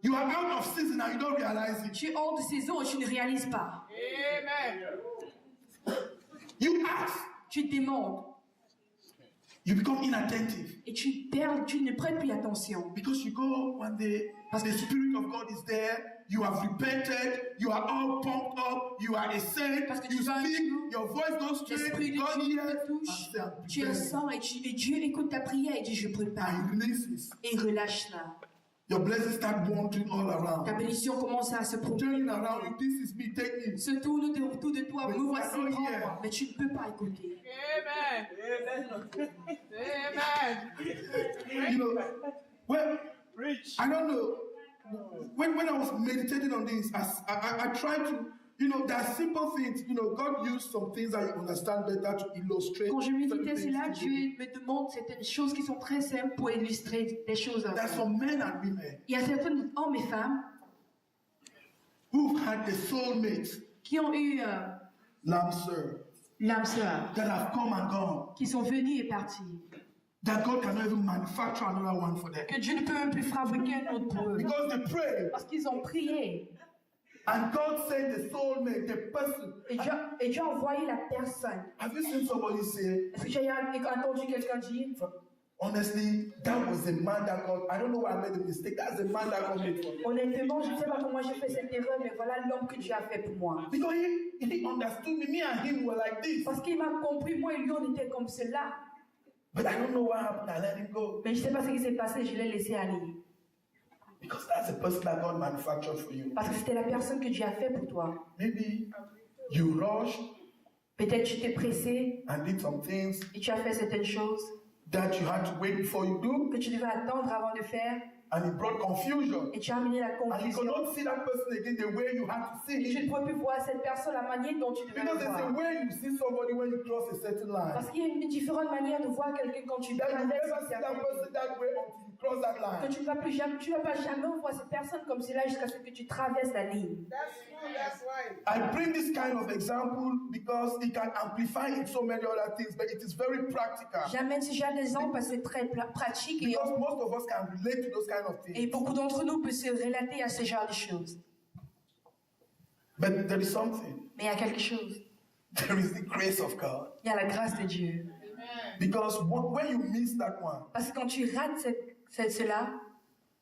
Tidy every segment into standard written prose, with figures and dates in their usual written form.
You are out of season and you don't realize it. Tu es hors de saison et tu ne réalises pas. Amen. You ask, Tu demandes you become inattentive. et tu perds, tu ne prêtes plus attention. Because you go when the Spirit of God is there, you have repented, you are all pumped up, you are a saint, Parce que you tu vas speak, your voice goes straight, L'Esprit de God Dieu hears, te touche, and say, I'm tu es preparing. saint et Dieu écoute ta prière et dit je prépare. And he releases. Et relâche là. Your blessings start wandering all Ta around. bénédiction commence à se promener. Turning around you, this is me, take me. Se tourne autour de toi, Mais me voici, tu vas pas prends-moi. hier. Mais tu ne peux pas écouter. Amen. Amen. You know, well, I don't know. When I was meditating on this, I tried to, you know, there are simple things. You know, God used some things that you understand better to illustrate. Quand je méditais certain cela, things to you. Dieu me demande certaines choses qui sont très simples pour illustrer des choses. There are some men and women Il y a certains hommes et femmes who've had the soulmates, qui ont eu lamb sir, l'âme sœur, that have come and gone. qui sont venus et partis. That God cannot even manufacture another one for them. Que Dieu ne peut même plus fabriquer un autre pour eux. Because they pray, Parce qu'ils ont prié. and God sent the soulmate, the person. Et Dieu a envoyé la personne. Have you seen somebody say, Est-ce que tu as entendu quelqu'un dire? honestly, that was the man that God, I don't know why I made a mistake, that's the man that God made for me. Honnêtement, je ne sais pas comment j'ai fait cette erreur, mais voilà l'homme que Dieu a fait pour moi. Because he understood me and him were like this. Parce qu'il m'a compris, moi et lui, on était comme cela. But I don't know what happened, I let him go. Mais je ne sais pas ce qui s'est passé, je l'ai laissé aller. Because that's the person that God manufactured for you. Parce que c'était la personne que Dieu a fait pour toi. Maybe you rushed Peut-être tu t'es pressé and did some things et tu as fait certaines choses that you had to wait before you do, que tu devais attendre avant de faire and it brought confusion. et tu as amené la And you could confusion. not see that person again the way you had to see Et tu ne him. pouvais plus voir cette personne la manière dont tu devais Because le there's a voir. way you see somebody when you cross a certain line. Parce qu'il y a une différente manière de voir quelqu'un quand tu That you traverses never une see that certaine person that way until you cross that que line. tu ne vas pas jamais voir cette personne comme cela jusqu'à ce que tu traverses la ligne. That's true. That's right. I bring this kind of example because it can amplify in so many other things, but it is very practical. J'amène ce genre d'exemple parce que c'est très pratique et, Because most of us can relate to those kind of et things. beaucoup d'entre nous peuvent se relater à ce genre de choses. But there is something. Mais il y a quelque chose. There is the grace of God. Il y a la grâce de Dieu. Because when you miss that one, Parce que quand tu rates cela,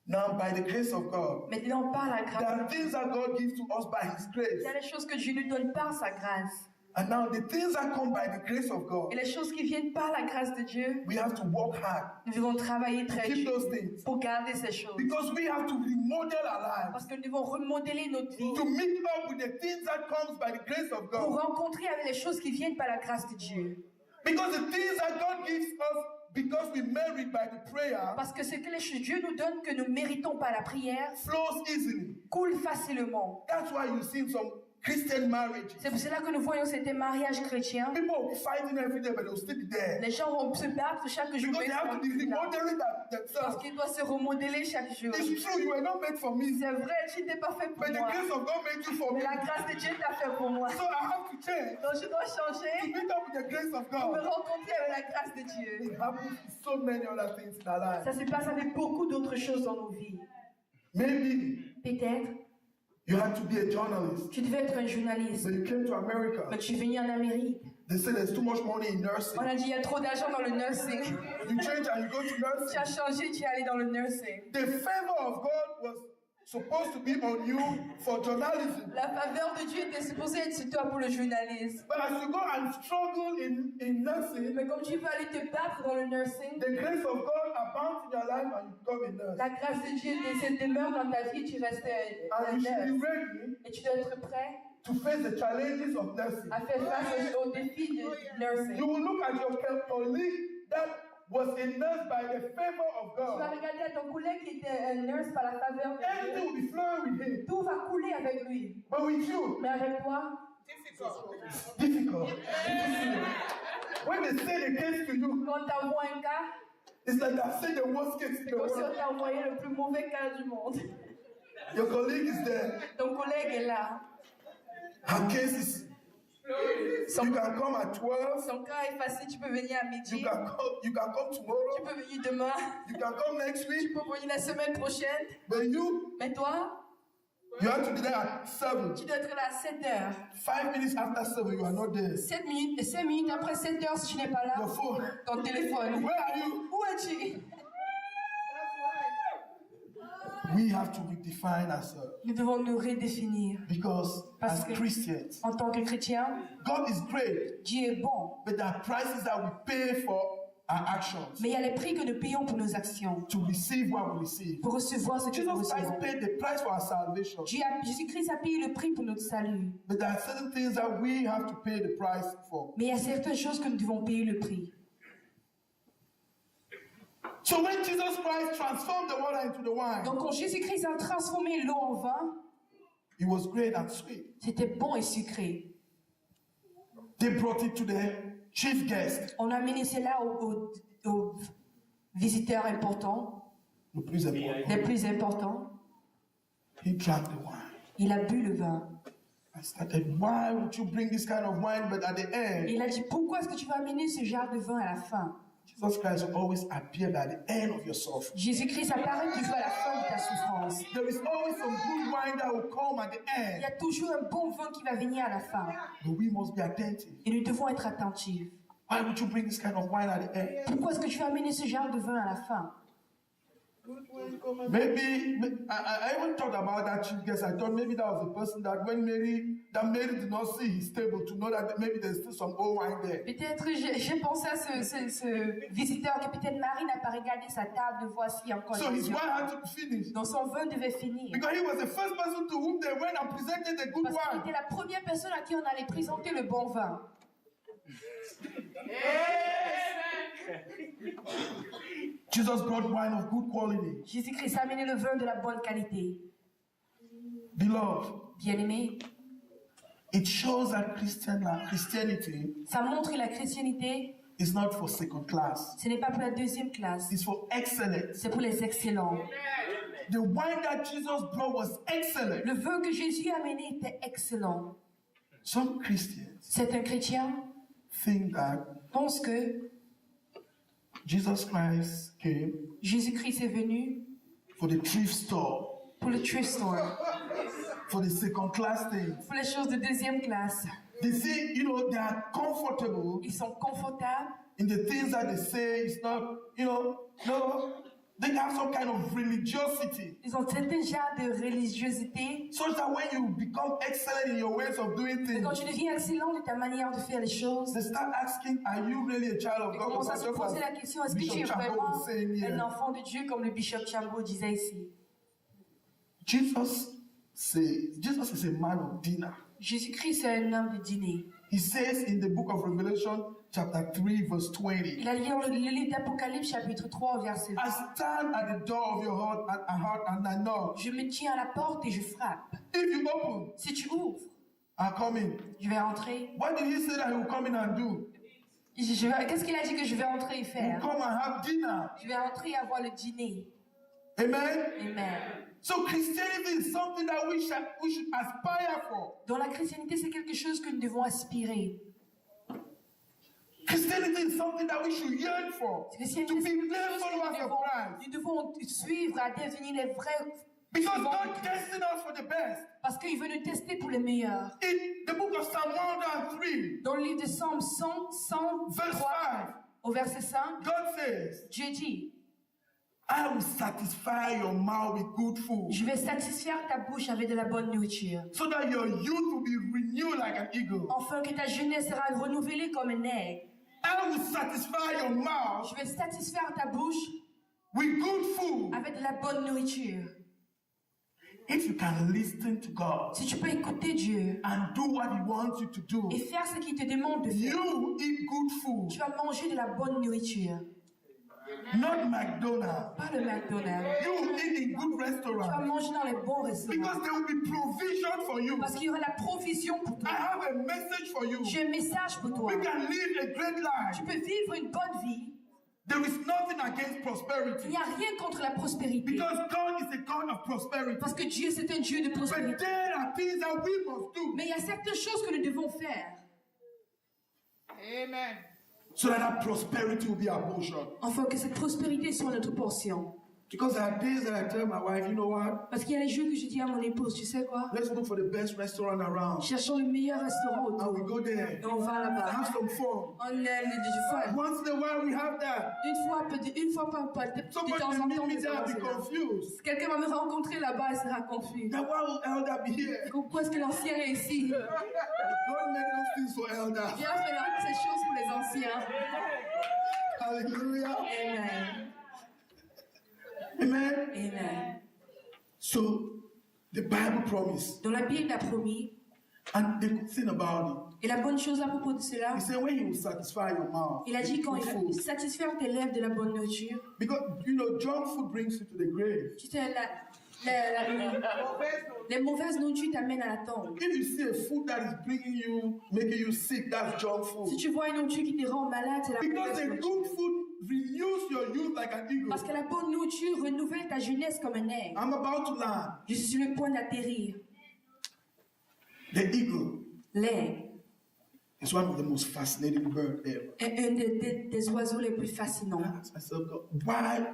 now by the grace of God, maintenant par la there grâce, are things that God gives to us by His il grace. y a des choses que Dieu nous donne par sa grâce. And now the things that come by the grace of Et God, les choses qui viennent par la grâce de Dieu, we have to work hard nous devons travailler to très keep dur those things. pour garder ces choses. Because we have to remodel our lives Parce que nous devons remodeler notre vie to meet up with the things that comes by the grace of pour God. rencontrer avec les choses qui viennent par la grâce de Dieu. Because the things that God gives us because we merit by the prayer Parce que ce que Dieu nous donne que nous méritons par la prière flows easily. coule facilement. That's why you see some Christian marriages. C'est pour cela que nous voyons ces mariages chrétiens. People will be fighting every day, but they'll still be there. Les gens vont se battre chaque jour. Because they have to be remodeling Parce themselves. qu'ils doivent se remodeler chaque jour. It's true, you were not made for me. C'est vrai, tu n'es pas fait pour But the moi. grace of God made you for me. Mais la grâce de Dieu t'a fait pour moi. So I have to change Donc je dois to changer meet up with the grace of pour me God. rencontrer avec la grâce de Dieu. It happens with so many other things in our Ça lives. se passe avec beaucoup d'autres choses dans nos vies. Maybe Peut-être, you had to be a journalist, tu devais être un journaliste, but you came to America. mais tu es venu en Amérique. They say there's too much money in nursing. On a dit il y a trop d'argent dans le nursing. You change and you go to Tu nursing. as changé, tu es allé dans le nursing. The favor of God was supposed to be on you for journalism. La faveur de Dieu était supposée être sur toi pour le journalisme. But as you go and struggle in nursing, Mais comme tu vas aller te battre dans le nursing, the grace of God abounds in your life and you become a nurse. la grâce de Dieu demeure dans ta vie et tu restes And un you should be nurse. ready Et tu dois être prêt to face the challenges of nursing. à faire face aux défis de You nursing. will look at your colleague that was a nurse by the favor of Tu vas God. regarder à ton collègue qui était un nurse par la faveur de Everything Dieu. will be flowing with him. Tout va couler avec lui. But with you, Mais avec toi, Difficult. difficult. When they say the case to you, quand on t'envoie un cas, it's like I say the worst case in c'est the comme si on world. t'a envoyé le plus mauvais cas du monde. Your colleague is there. Ton collègue est là. Her case is Son, You can come at 12. son cas est facile, tu peux venir à You midi. can come Tu tomorrow. peux venir demain. You can come next Tu week. peux venir la semaine prochaine. But Mais toi, you have to be there at 7. tu dois être là à 7 heures. 5 minutes after 7, you are not there. 7 minutes, et 5 minutes après 7 heures, si tu n'es pas là, Your phone. ton téléphone. Where are you? Où es-tu? We have to redefine ourselves. Nous devons nous redéfinir. Because Parce as que- Christians, En tant que chrétien, God is great, Dieu est bon. but there are prices that we pay for our actions Mais il y a les prix que nous payons pour nos actions. to receive what we receive. Pour recevoir ce que nous Jesus Christ recevons. paid the price for our salvation. Jésus-Christ a payé le prix pour notre salut. But there are certain things that we have to pay the price for. Mais il y a certaines choses que nous devons payer le prix. So when Jesus Christ transformed the water into the wine, Donc quand Jésus-Christ a transformé l'eau en vin, it was great and sweet. c'était bon et sucré. They brought it to the chief guest, On a amené cela aux visiteurs importants, the plus important. les plus importants. He drank the wine. Il a bu le vin. I started, why would you bring this kind of wine? But at the end, Il a dit, pourquoi est-ce que tu vas amener ce genre de vin à la fin? Jesus Christ will always appear at the end of your suffering. Jésus-Christ apparaît toujours à la fin de ta souffrance. There is always some good wine that will come at the Il y end, a toujours un bon vin qui va venir à la fin. but we must be attentive. Et nous devons être attentifs. Why would you bring this kind of wine at the end? Pourquoi est-ce que tu vas amener ce genre de vin à la fin? Maybe I even thought about that chief guest. I thought maybe that was a person that when Mary did not see his table to know that maybe there's still some old wine there. Peut-être j'ai pensé à ce visiteur que peut-être Marie n'a pas regardé sa table de voir s'il y a encore So des his wine visions. had to finish Donc son vin devait finir. because he was the first person to whom they went and presented the good Parce qu'il wine. était la première personne à qui on allait présenter le bon vin. Jesus brought wine of good quality. Jésus-Christ a amené le vin de la bonne qualité. Beloved, Bien-aimé, it shows that Christianity ça montre que la chrétienté, is not for second class. ce n'est pas pour la deuxième classe, It's for excellence. c'est pour les excellents. The wine that Jesus brought was excellent. Le vin que Jésus a amené était excellent. Some Christians Certains chrétiens think that pensent que Jesus Christ came Jésus-Christ est venu for the thrift store, pour le thrift store, for the second class things. pour les choses de deuxième classe. They see, they are comfortable Ils sont confortables in the things that they say. It's not, no. They have some kind of religiosity. Ils ont certain genre de religiosité. Such that when you become excellent in your ways of doing Et things, quand tu deviens excellent de ta manière de faire les choses, they start asking, are you really a child of ils God? commencent à se Just poser la as question, est-ce que tu es Bishop Chambo vraiment was saying un here. enfant de Dieu comme le bishop Chambo disait ici? Jesus is a man of dinner. Jésus-Christ est un homme de dîner. He says in the book of Revelation, chapter 3, verse 20, Il a lu le livre d'Apocalypse chapitre 3 verset 20. I stand at the door of your heart and I knock. Je me tiens à la porte et je frappe. If you open, Si tu ouvres, I'll come in. je vais rentrer. What did he say that he will come in and do? Qu'est-ce qu'il a dit que je vais rentrer et He'll faire? come and have dinner. Je vais rentrer et avoir le dîner. Amen? Amen. So Christianity is something that we should aspire for. Dans la chrétienté, c'est quelque chose que nous devons aspirer. Christianity is something that we should yearn for. La chrétienté, To be c'est quelque real chose followers que of Christ. nous devons suivre à devenir les vrais Because suivants de God Christ. destined us for the best. Parce qu'il veut nous tester pour le meilleur. In the book of Psalm 103, Dans le livre de Psaume 100, verse 103, 5, au verset 5, God says, Dieu dit, I will satisfy your mouth with good food, je vais satisfaire ta bouche avec de la bonne nourriture, so that your youth will be renewed like an eagle. afin que ta jeunesse sera renouvelée comme un aigle. I will satisfy your mouth Je vais satisfaire ta bouche with good food. avec de la bonne nourriture. If you can listen to God Si tu peux écouter Dieu and do what He wants you to do, et faire ce qu'il te demande de faire, you eat good food, tu vas manger de la bonne nourriture. not McDonald's. Pas le McDonald's. You will eat in good Tu vas restaurants manger dans les bons restaurants. because there will be provision for you. Parce qu'il y aura la provision pour I toi. have a message for you. J'ai un message pour toi. We can live a great life. Tu peux vivre une bonne vie. There is nothing against Il prosperity n'y a rien contre la prospérité. because God is a God of prosperity. Parce que Dieu, c'est un Dieu de But prospérité. there are things that we must do. Mais il y a certaines choses que nous devons faire. Amen. so that prosperity will be our portion. Afin que cette prospérité soit notre portion. Because there are days that I tell my wife, you know what? Parce qu'il y a les jours que je dis à mon épouse, tu sais quoi? Let's look for the best restaurant around. Cherchons le meilleur restaurant And autour. we go there. Et on va là-bas. Have some fun. On a du fun. Once in a while, we have that. Une fois par de Somebody temps will en meet temps, me nous there and be allons là. confused. Quelqu'un va me rencontrer là-bas et sera confus. Now, why will Elder be here? Pourquoi est-ce que l'ancien est ici? God make those things for Elder. Dieu a fait ces choses pour les anciens. Hallelujah. Amen. Amen. Amen. So, the Bible promise, Donc la Bible a promis, and the good thing about et la bonne chose à propos de cela, it, he said, when He will satisfy your mouth, il a dit quand with il food. va satisfaire tes lèvres de la bonne nourriture. Because, you know, junk food brings you to the grave. Tu sais, les mauvaises nourritures t'amènent à la tombe. If you see a food that is bringing you, making you sick, that's junk Si food. tu vois une nourriture qui te rend malade, c'est la Because mauvaise the nourriture. good food renews your youth like an eagle. Parce que la bonne nourriture renouvelle ta jeunesse comme un aigle. I'm about to land. Je suis sur le point d'atterrir. The eagle L'aigle is one of the most fascinating birds ever. est un des oiseaux les plus fascinants. I asked myself, God, why?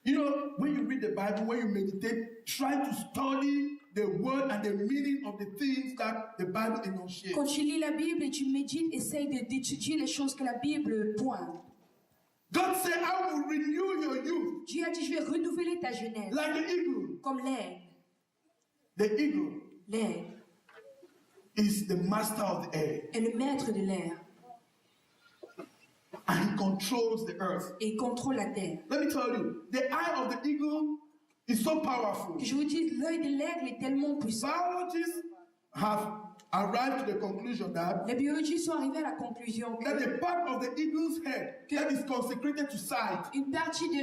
You know, when you read the Bible, when you meditate, try to study the word and the meaning of the things that the Bible enunciates. Quand tu lis la Bible et tu médites, essaye d'étudier les choses que la Bible pointe. God said, I will renew your youth Dieu a dit, je vais renouveler ta jeunesse. like the eagle. Comme l'aigle. The eagle L'aigle is the master of the air, est le maître de l'air and he controls the earth. et il contrôle la terre. Let me tell you, the eye of the eagle is so powerful. Que je vous dis, l'œil de l'aigle est tellement puissant. Biologists have arrived to the conclusion that Les biologistes sont arrivés à la conclusion that que the part of the eagle's head that is consecrated to sight, une partie de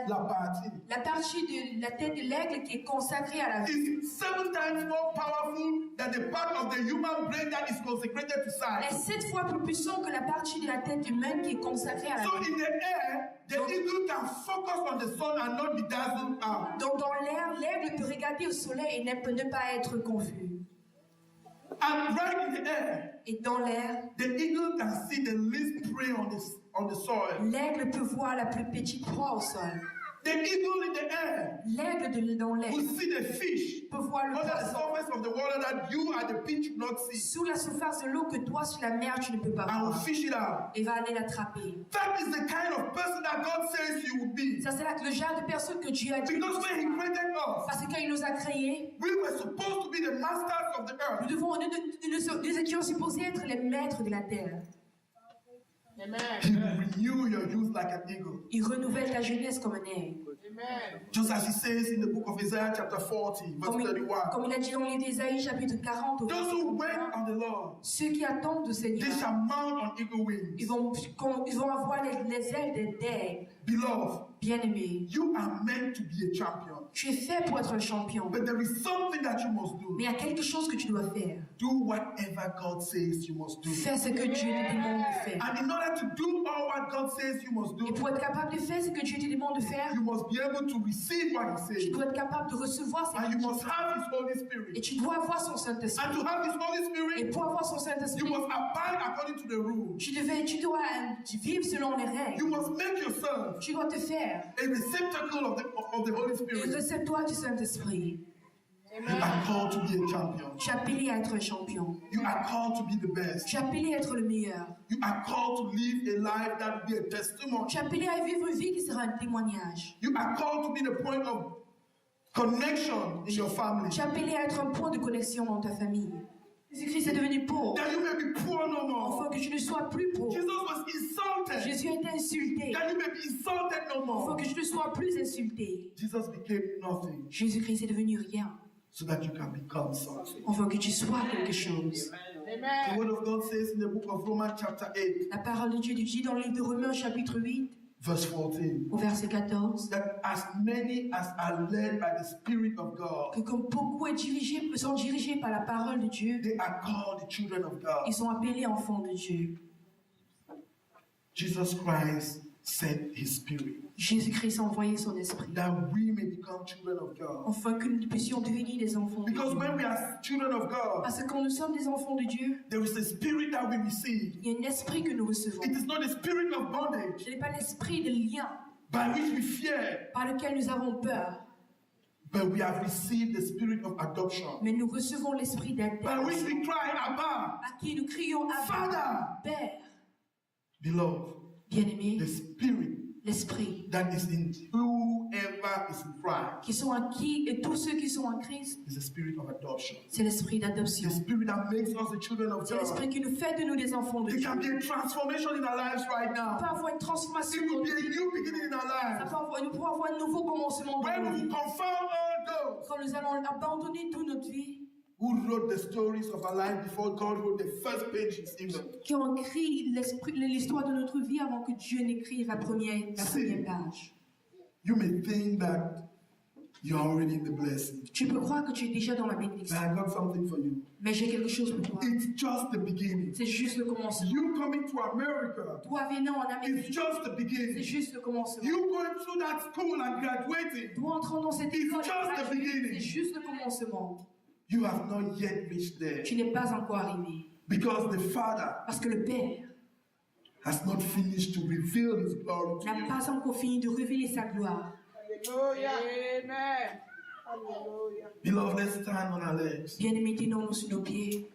la partie de la tête de l'aigle qui est consacrée à la vue is 7 times more powerful than the part of the human brain that is consecrated to sight. est 7 fois plus puissant que la partie de la tête humaine qui est consacrée à la So vue. in the air, the eagle can focus on the sun and not be dazzled out. Donc dans l'air, l'aigle peut regarder au soleil et ne peut ne pas être confus. And right in the air, Et dans l'air, the eagle can see the least prey on the soil. l'aigle peut voir la plus petite proie au sol. The eagle in the air L'aigle dans l'air will see the fish peut voir le under the poisson surface of the water that you at the beach not see, sous la surface de l'eau que toi sur la mer tu ne peux pas and will voir. fish it out. Et va aller l'attraper. That is the kind of person that God says you will be. Ça c'est là le genre de personne que Dieu a dit. Because when He created us, Parce que quand il nous a créés, we were supposed to be the masters of the earth. nous étions supposés être les maîtres de la terre. Amen. He will renew your youth like an eagle. Il renouvelle ta jeunesse comme un aigle. Amen. Just as He says in the book of Isaiah, chapter 40, verse Comme 31. il a dit dans les d'Ésaïe chapitre 40, au Those who wait on the Lord, ceux qui attendent au Seigneur, they shall mount on eagle ils wings. vont avoir les ailes d'aigle. Beloved, Bien-aimé, you are meant to be a champion. tu es fait pour être un champion. But there is something that you must do. Mais il y a quelque chose que tu dois faire. Do whatever God says you must do. Fais ce que Dieu te demande de faire. And in order to do all what God says you must do, Et pour être capable de faire ce que Dieu te demande de faire, you must be able to receive what He tu says. dois être capable de recevoir ce And qu'il you dit. must have His Holy Et Spirit. tu dois avoir son And Saint-Esprit. to have His Holy Et Spirit, pour avoir son you Saint-Esprit, must abide according to the rules. tu dois vivre selon les You règles. must make yourself Tu dois te faire a receptacle of the Holy et Spirit. recève-toi du Saint-Esprit. You are called to be a champion. Tu es appelé à être un champion. You are called to be the best. Tu es appelé à être le meilleur. You are called to live a life that will be a testimony. Tu es appelé à vivre une vie qui sera un témoignage. You are called to be the point of connection in your family. Tu es appelé à être un point de connexion dans ta famille. Jésus-Christ est devenu pauvre, That you may be poor no more. afin que tu ne sois plus pauvre. Jesus was insulted. Jésus a été insulté, That you may be insulted no afin more. que tu ne sois plus insulté. Jesus became nothing Jésus-Christ est devenu rien, so that you can become something. afin que tu sois quelque chose. The Amen. word of God says in the book of Romans chapter 8, La parole de Dieu dit dans le livre de Romains chapitre 8, verse 14, au verset 14, that as many as are led by the Spirit of God, que comme beaucoup sont dirigés par la parole de Dieu, they are called the children of God. ils sont appelés enfants de Dieu. Jesus Christ sent his spirit Jésus-Christ a envoyé son esprit, that we may become children of God. afin que nous puissions devenir des enfants de Because Dieu. when we are children of God, Parce que quand nous sommes des enfants de Dieu, there is a spirit that we receive. il y a un esprit que nous recevons. It is not a spirit of bondage Ce n'est pas l'esprit de lien by which we fear, par lequel nous avons peur, but we have received the spirit of adoption, mais nous recevons l'esprit by which d'adoption, we cry, Abba, à qui nous crions Abba, Father. Père. Beloved, Bien-aimés, the spirit l'esprit that is in whoever is in Christ qui sont en qui et tous ceux qui sont en Christ, is the spirit of adoption. c'est l'esprit The d'adoption. spirit that makes us the children of C'est l'esprit God. qui nous fait de nous des enfants de There Dieu. can be a transformation in our lives right On peut now. avoir une transformation It dans will nos be a vies. new beginning in our lives. Nous pouvons avoir un nouveau commencement dans Where nos we will vies. confound all those Quand nous allons abandonner toute notre vie, who wrote the stories of our life before God wrote the first pages even. qui ont écrit l'histoire de notre vie avant que Dieu n'écrive la première page. You may think that you're already in the blessing. Tu peux croire que tu es déjà dans la But bénédiction, I got something for you. mais j'ai quelque chose pour toi. It's just the beginning. C'est juste le commencement. You coming to America, Toi venant en it's Amérique, just the c'est beginning. juste le commencement. You going through that school and graduating, Toi entrant dans cette It's école, just the beginning. c'est juste le commencement. you have not yet reached there. Tu n'es pas encore arrivé. Because the Father Parce que le Père has not finished to reveal His glory to n'a you. pas encore fini de révéler sa gloire. Alléluia. Amen. Alléluia. Beloved, let's stand on our legs. Bien-aimés, tenons-nous sur nos pieds.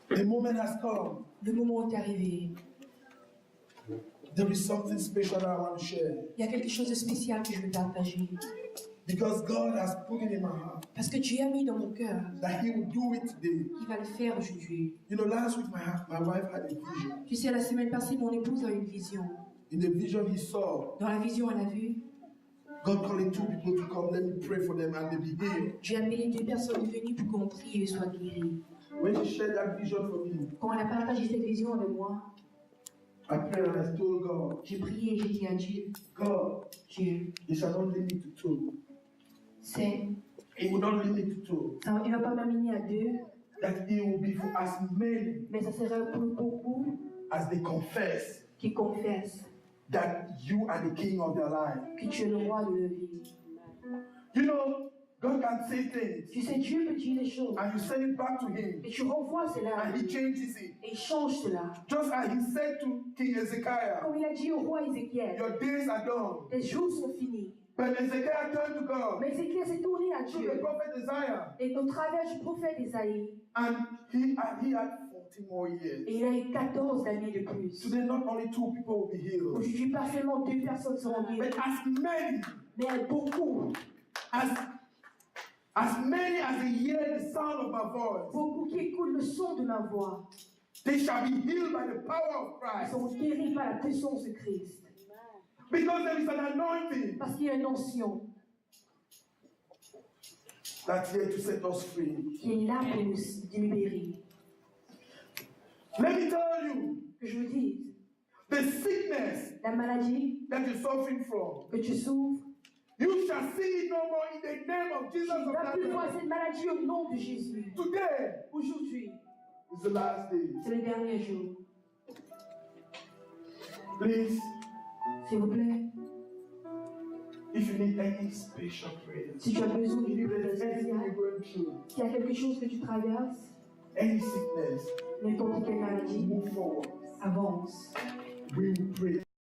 The moment has come. Le moment est arrivé. There is something special that I want to share. Il y a quelque chose de spécial que je veux partager. Because God has put it in my heart Parce que Dieu a mis dans mon cœur that He will do it today. qu'il va le faire aujourd'hui. You know, last week my wife had a vision. Tu sais, la semaine passée, mon épouse a eu une vision. In the vision he saw, Dans la vision, elle a vu, God calling two people to come, let me pray for them and they be healed. Dieu a appelé deux personnes venues pour qu'on prie et soient guéries. When she shared that vision for me, Quand elle a partagé cette vision avec moi, I prayed and I told God, j'ai prié et j'ai dit à Dieu, God, Dieu, He shall not lead me to two. c'est, He will not lead me to two. il ne va pas m'amener à deux, That He will be for as many mais ça sera pour beaucoup as they confess qui confessent that you are the King of their life. que tu es le roi de leur vie. You know, God can say things Tu sais, Dieu peut dire les choses and you send it back to Him et tu renvoies cela and He changes it. et il change cela. Just as He said to King Hezekiah, Comme il a dit au roi Ézéchiel, your days are done. les jours sont finis. But Hezekiah turned to God Mais Ézéchiel s'est tourné à through Dieu the prophet Isaiah. et au travers du prophète Isaïe, And he had 40 more years. et il a eu 14 années de plus. Today, not only two people will be healed, Aujourd'hui, pas seulement deux personnes seront guéries, but mais beaucoup, as many as they hear the sound of my voice, beaucoup qui écoutent le son de ma voix, they shall be healed by the power of ils Christ. seront guéris par la puissance de Christ. Because there is an anointing Parce qu'il y a une onction that's here to set us free. qui est là pour nous libérer. Let me tell you, Que je vous dise, the sickness la maladie that you're suffering from, que tu souffres, you shall see it no more in the name of tu Jesus ne of vas plus voir Nazareth. cette maladie au nom de Jésus. Today Aujourd'hui, is the last day. c'est le dernier jour. Please, S'il vous plaît, if you need any special prayer, si tu as besoin if d'une there's prière anything spéciale, you're going through, s'il y a quelque chose que tu traverses, any sickness, n'importe quelle maladie, move forward. avance. We will pray.